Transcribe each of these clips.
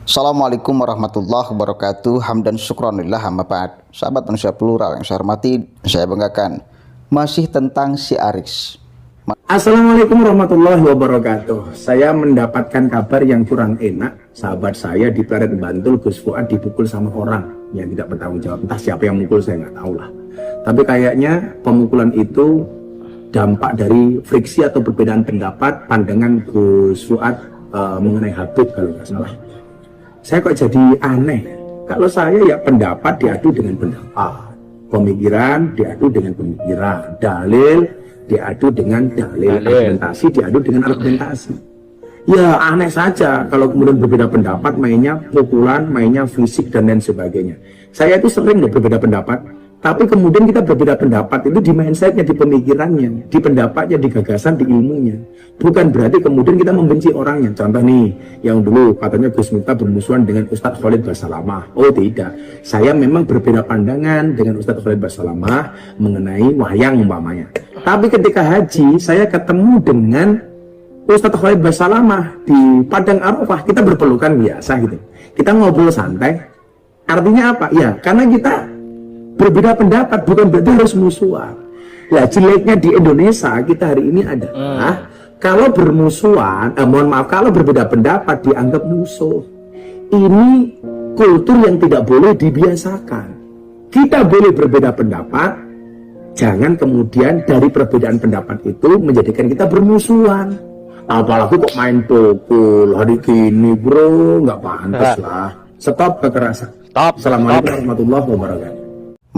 Assalamualaikum warahmatullahi wabarakatuh. Hamdan syukranillah amma ba'd. Sahabat manusia plural yang saya hormati, saya banggakan. Masih tentang si Aris. Assalamualaikum warahmatullahi wabarakatuh. Saya mendapatkan kabar yang kurang enak. Sahabat saya di Pleret Bantul, Gus Fuad, dipukul sama orang yang tidak bertanggung jawab. Entah siapa yang mukul, saya nggak tahu lah. Tapi kayaknya pemukulan itu dampak dari friksi atau perbedaan pendapat pandangan Gus Fuad mengenai Habib kalau nggak salah. Saya kok jadi aneh. Kalau saya ya pendapat diadu dengan pendapat, pemikiran diadu dengan pemikiran, dalil diadu dengan dalil, argumentasi diadu dengan argumentasi. Ya aneh saja kalau kemudian berbeda pendapat, mainnya pukulan, mainnya fisik dan lain sebagainya. Saya itu sering loh berbeda pendapat, tapi kemudian kita berbeda pendapat itu di mindsetnya, di pemikirannya, di pendapatnya, di gagasan, di ilmunya. Bukan berarti kemudian kita membenci orangnya. Contoh nih, yang dulu katanya Gus Miftah bermusuhan dengan Ustadz Khalid Basalamah. Oh tidak, saya memang berbeda pandangan dengan Ustadz Khalid Basalamah mengenai wayang umpamanya. Tapi ketika haji, saya ketemu dengan Ustadz Khalid Basalamah di Padang Arafah, kita berpelukan biasa gitu. Kita ngobrol santai. Artinya apa? Ya, karena kita berbeda pendapat, bukan berarti harus musuhan. Nah, jeleknya di Indonesia kita hari ini adalah kalau bermusuhan, mohon maaf, kalau berbeda pendapat dianggap musuh. Ini kultur yang tidak boleh dibiasakan. Kita boleh berbeda pendapat, jangan kemudian dari perbedaan pendapat itu menjadikan kita bermusuhan. Apalagi kok main pukul hari gini, bro, nggak pantas lah. Stop kekerasan. Stop. Assalamualaikum warahmatullahi wabarakatuh.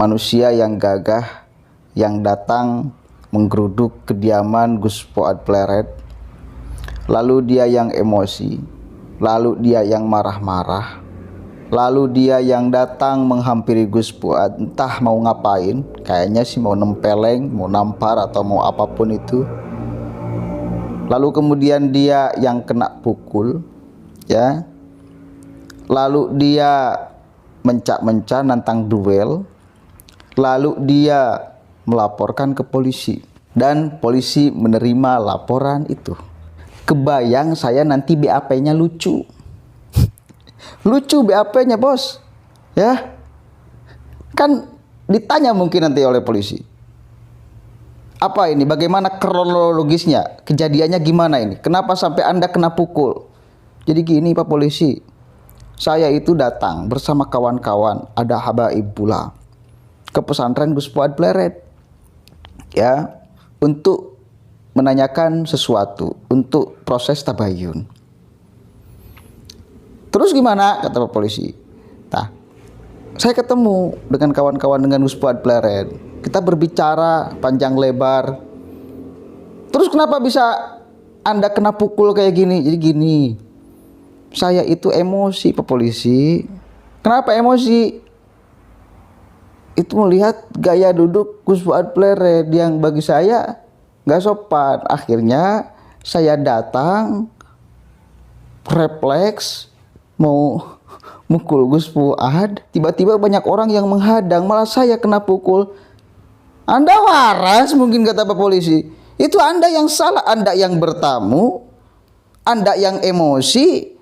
Manusia yang gagah yang datang menggeruduk kediaman Gus Fuad Pleret, lalu dia yang emosi, lalu dia yang marah-marah, lalu dia yang datang menghampiri Gus Fuad, entah mau ngapain, kayaknya sih mau nempeleng, mau nampar atau mau apapun itu. Lalu kemudian dia yang kena pukul, ya. Lalu dia mencak-mencak nantang duel. Lalu dia melaporkan ke polisi dan polisi menerima laporan itu. Kebayang saya nanti BAP-nya lucu. Lucu BAP-nya, bos. Ya. Kan ditanya mungkin nanti oleh polisi. Apa ini? Bagaimana kronologisnya? Kejadiannya gimana ini? Kenapa sampai Anda kena pukul? Jadi gini Pak Polisi. Saya itu datang bersama kawan-kawan, ada habaib pula, ke pesantren Gus Fuad Pleret, ya, untuk menanyakan sesuatu, untuk proses tabayun. Terus gimana? Kata Pak Polisi. Nah, saya ketemu dengan kawan-kawan dengan Gus Fuad Pleret. Kita berbicara panjang lebar. Terus kenapa bisa Anda kena pukul kayak gini? Jadi gini, saya itu emosi Pak Polisi. Kenapa emosi? Itu melihat gaya duduk Gus Fuad Pleret yang bagi saya nggak sopan. Akhirnya saya datang refleks mau mukul Gus Fuad, tiba-tiba banyak orang yang menghadang, malah saya kena pukul. Anda waras mungkin, kata Pak Polisi. Itu Anda yang salah, Anda yang bertamu, Anda yang emosi.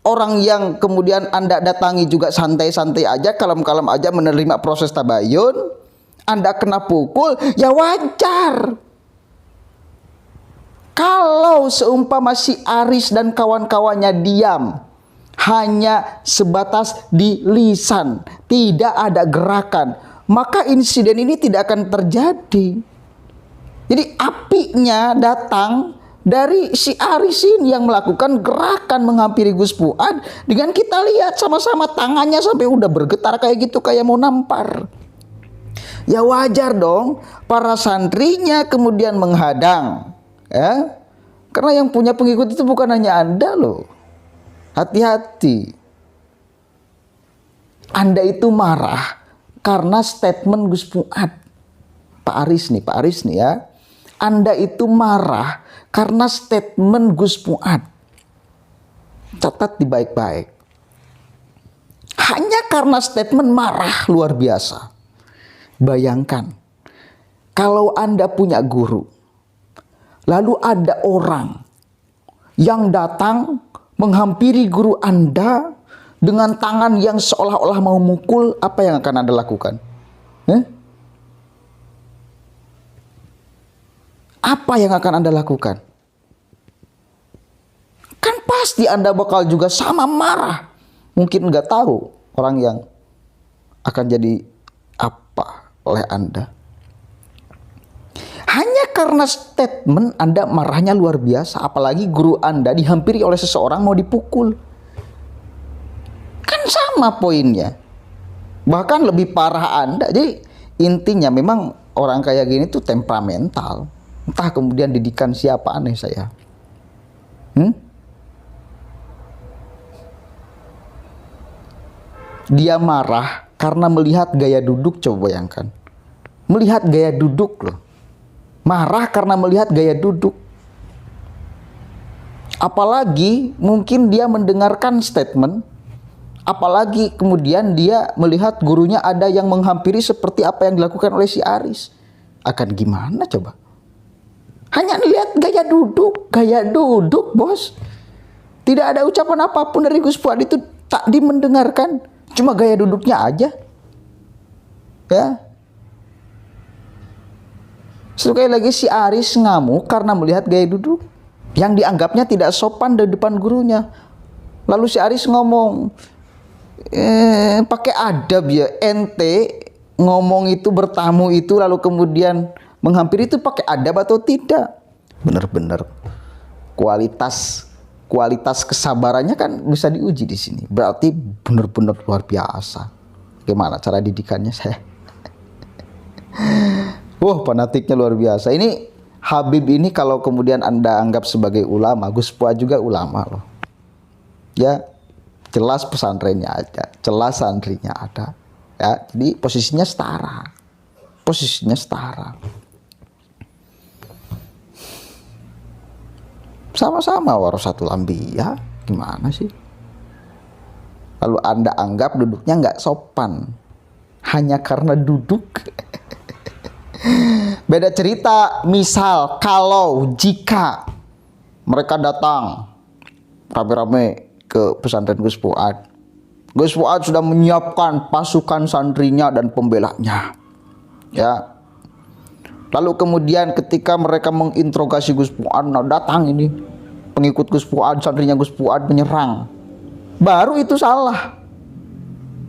Orang yang kemudian Anda datangi juga santai-santai aja, kalem-kalem aja menerima proses tabayun. Anda kena pukul, ya wajar. Kalau seumpama si Aris dan kawan-kawannya diam, hanya sebatas di lisan, tidak ada gerakan, maka insiden ini tidak akan terjadi. Jadi apinya datang dari si Aris ini yang melakukan gerakan menghampiri Gus Fuad, dengan kita lihat sama-sama tangannya sampai udah bergetar kayak gitu, kayak mau nampar. Ya wajar dong para santrinya kemudian menghadang, ya. Karena yang punya pengikut itu bukan hanya Anda loh. Hati-hati. Anda itu marah karena statement Gus Fuad. Pak Aris nih ya. Anda itu marah karena statement Gus Fuad. Catat di baik-baik. Hanya karena statement marah luar biasa. Bayangkan, kalau Anda punya guru, lalu ada orang yang datang menghampiri guru Anda, dengan tangan yang seolah-olah mau mukul, apa yang akan Anda lakukan? Apa yang akan Anda lakukan? Kan pasti Anda bakal juga sama marah. Mungkin nggak tahu orang yang akan jadi apa oleh Anda. Hanya karena statement Anda marahnya luar biasa. Apalagi guru Anda dihampiri oleh seseorang mau dipukul. Kan sama poinnya. Bahkan lebih parah Anda. Jadi intinya memang orang kayak gini tuh temperamental. Entah kemudian didikan siapa, aneh saya. Dia marah karena melihat gaya duduk, coba bayangkan. Melihat gaya duduk loh. Marah karena melihat gaya duduk. Apalagi mungkin dia mendengarkan statement. Apalagi kemudian dia melihat gurunya ada yang menghampiri seperti apa yang dilakukan oleh si Aris. Akan gimana coba? Hanya lihat gaya duduk bos. Tidak ada ucapan apapun dari Gus Fuad itu, tak dimendengarkan. Cuma gaya duduknya aja. Ya. Sekali lagi si Aris ngamuk karena melihat gaya duduk yang dianggapnya tidak sopan di depan gurunya. Lalu si Aris ngomong, pakai adab ya, ente ngomong itu, bertamu itu, lalu kemudian menghampiri itu pakai adab atau tidak? Benar-benar kualitas kesabarannya kan bisa diuji di sini. Berarti benar-benar luar biasa. Gimana cara didikannya saya? Wah, fanatiknya luar biasa. Ini Habib ini kalau kemudian Anda anggap sebagai ulama, Gus Fuad juga ulama loh. Ya, jelas pesantrennya ada, jelas santrinya ada. Ya, jadi posisinya setara. Sama-sama warasatul anbiya, gimana sih? Lalu Anda anggap duduknya nggak sopan hanya karena duduk. Beda cerita, misal jika mereka datang rame-rame ke pesantren Gus Fuad. Gus Fuad sudah menyiapkan pasukan santrinya dan pembelanya. Ya. Lalu kemudian ketika mereka menginterogasi Gus Fuad, nah datang ini pengikut Gus Fuad, santrinya Gus Fuad menyerang. Baru itu salah.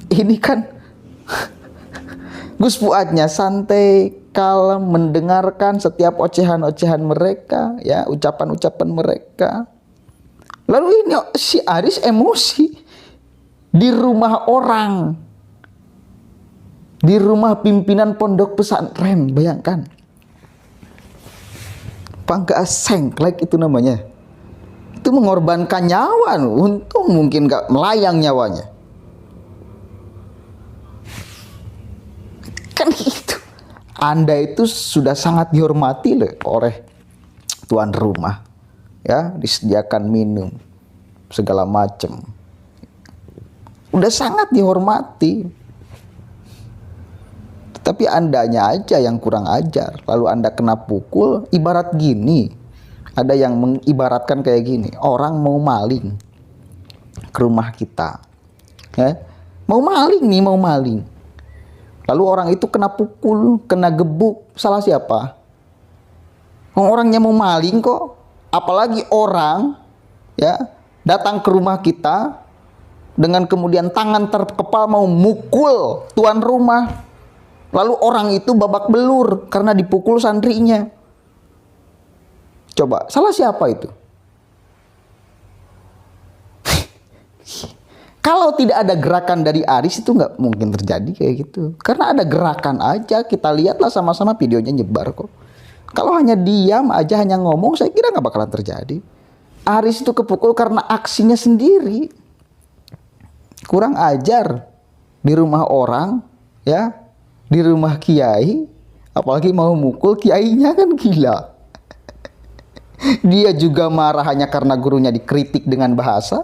Ini kan Gus Fuadnya santai, kalem, mendengarkan setiap ocehan-ocehan mereka, ya, ucapan-ucapan mereka. Lalu ini si Aris emosi di rumah orang, di rumah pimpinan pondok pesantren, bayangkan. Pangga sengklek itu namanya. Itu mengorbankan nyawa, untung mungkin gak melayang nyawanya. Kan gitu. Anda itu sudah sangat dihormati loh oleh tuan rumah. Ya, disediakan minum segala macam. Udah sangat dihormati. Tapi Andanya aja yang kurang ajar. Lalu Anda kena pukul, ibarat gini. Ada yang mengibaratkan kayak gini. Orang mau maling ke rumah kita. Ya, mau maling. Lalu orang itu kena pukul, kena gebuk, salah siapa? Orangnya mau maling kok. Apalagi orang ya datang ke rumah kita dengan kemudian tangan terkepal mau mukul tuan rumah. Lalu orang itu babak belur karena dipukul santrinya. Coba, salah siapa itu? Kalau tidak ada gerakan dari Aris itu nggak mungkin terjadi kayak gitu. Karena ada gerakan aja, kita lihatlah sama-sama videonya nyebar kok. Kalau hanya diam aja, hanya ngomong, saya kira nggak bakalan terjadi. Aris itu kepukul karena aksinya sendiri. Kurang ajar di rumah orang, ya, di rumah kiai, apalagi mau mukul kiainya, kan gila. Dia juga marah hanya karena gurunya dikritik dengan bahasa.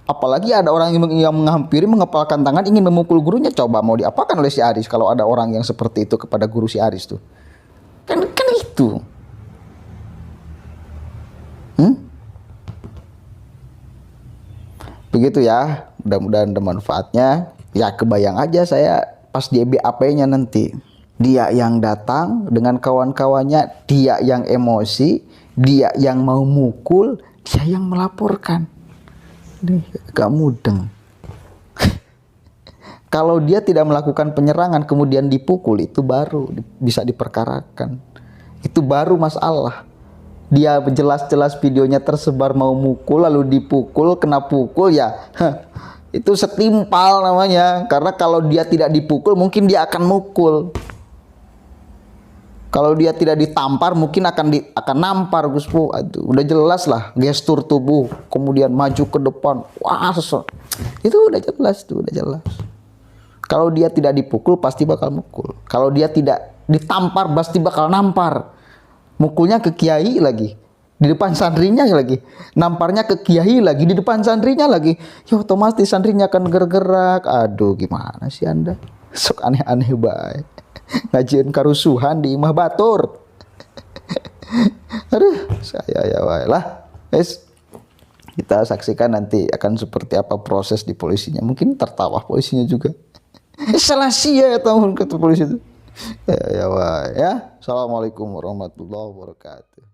Apalagi ada orang yang menghampiri, mengepalkan tangan, ingin memukul gurunya. Coba mau diapakan oleh si Aris kalau ada orang yang seperti itu kepada guru si Aris tuh. Kan itu. Begitu ya. Mudah-mudahan ada manfaatnya. Ya kebayang aja saya pas di BAP-nya nanti. Dia yang datang dengan kawan-kawannya, dia yang emosi, dia yang mau mukul, dia yang melaporkan. Ini agak mudeng. Kalau dia tidak melakukan penyerangan kemudian dipukul, itu baru bisa diperkarakan. Itu baru masalah. Dia jelas-jelas videonya tersebar mau mukul lalu dipukul, kena pukul ya. Itu setimpal namanya. Karena kalau dia tidak dipukul mungkin dia akan mukul. Kalau dia tidak ditampar mungkin akan nampar Gus Po. Aduh, udah jelas lah gestur tubuh, kemudian maju ke depan. Wah, itu udah jelas tuh, udah jelas. Kalau dia tidak dipukul pasti bakal mukul. Kalau dia tidak ditampar pasti bakal nampar. Mukulnya ke kiai lagi, di depan santrinya lagi. Namparnya ke kiai lagi, di depan santrinya lagi. Ya otomatis santrinya akan gerak-gerak. Aduh, gimana sih Anda? Sok aneh-aneh baik. Ngajiin karusuhan di Imah Batur. Aduh, saya ya lah. Guys, kita saksikan nanti akan seperti apa proses di polisinya. Mungkin tertawa polisinya juga. Salah sia tahun kata polisi itu. Ya. Assalamualaikum warahmatullahi wabarakatuh.